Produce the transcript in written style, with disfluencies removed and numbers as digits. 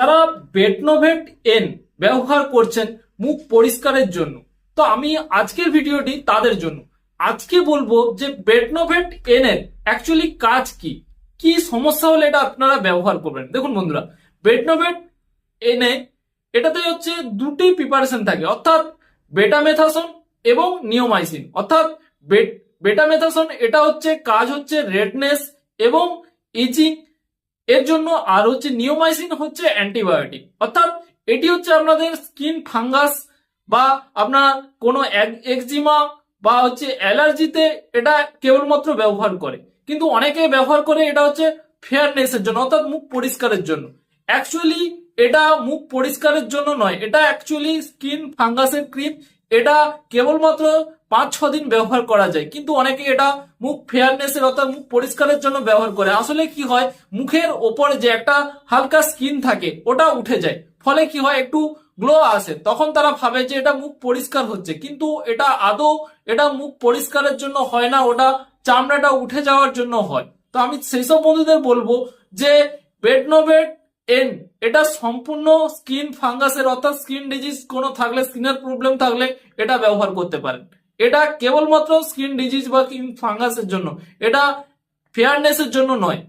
যারা Betnovate N ব্যবহার করছেন মুখ পরিষ্কারের জন্য, তো আমি আজকের ভিডিওটি তাদের জন্য। আজকে বলবো যে বেটনোভেট এন এর অ্যাকচুয়ালি কাজ কি, কি সমস্যা হলে এটা আপনারা ব্যবহার করবেন। দেখুন বন্ধুরা, বেটনোভেট এন এ এটাতে হচ্ছে দুটি প্রিপারেশন থাকে, অর্থাৎ বেটামেথাসন এবং নিওমাইসিন। অর্থাৎ বেটামেথাসন এটা হচ্ছে কাজ হচ্ছে রেডনেস এবং ইচিং এর জন্য, আর হচ্ছে নিওমাইসিন হচ্ছে অ্যান্টিবায়োটিক। অর্থাৎ এটি হচ্ছে আপনাদের স্কিন ফাঙ্গাস বা আপনার কোনো একজিমা বা হচ্ছে অ্যালার্জিতে এটা কেবলমাত্র ব্যবহার করে, কিন্তু অনেকে ব্যবহার করে এটা হচ্ছে ফেয়ারনেস এর জন্য, অর্থাৎ মুখ পরিষ্কারের জন্য। অ্যাকচুয়ালি এটা মুখ পরিষ্কারের জন্য নয়, এটা অ্যাকচুয়ালি স্কিন ফাঙ্গাসের ক্রিম। এটা কেবলমাত্র 5-6 দিন ব্যবহার করা যায়, কিন্তু অনেকে এটা মুখ ফেয়ারনেস এর অর্থাৎ মুখ পরিষ্কারের জন্য ব্যবহার করে। আসলে কি হয়, মুখের ওপরে যে একটা হালকা স্কিন থাকে ওটা উঠে যায়, ফলে কি হয় একটু গ্লো আসে, তখন তারা ভাবে যে এটা মুখ পরিষ্কার হচ্ছে, কিন্তু এটা আদৌ এটা মুখ পরিষ্কারের জন্য হয় না, ওটা চামড়াটা উঠে যাওয়ার জন্য হয়। তো আমি সেই সব বন্ধুদের বলবো যে বেটনোভেট এন এটা সম্পূর্ণ স্কিন ফাঙ্গাসের অর্থাৎ স্কিন ডিজিজ কোনো থাকলে, স্কিনের প্রবলেম থাকলে এটা ব্যবহার করতে পারেন। এটা কেবলমাত্র স্কিন ডিজিজ বা স্কিন ফাঙ্গাসের জন্য, এটা ফেয়ারনেস এর জন্য নয়।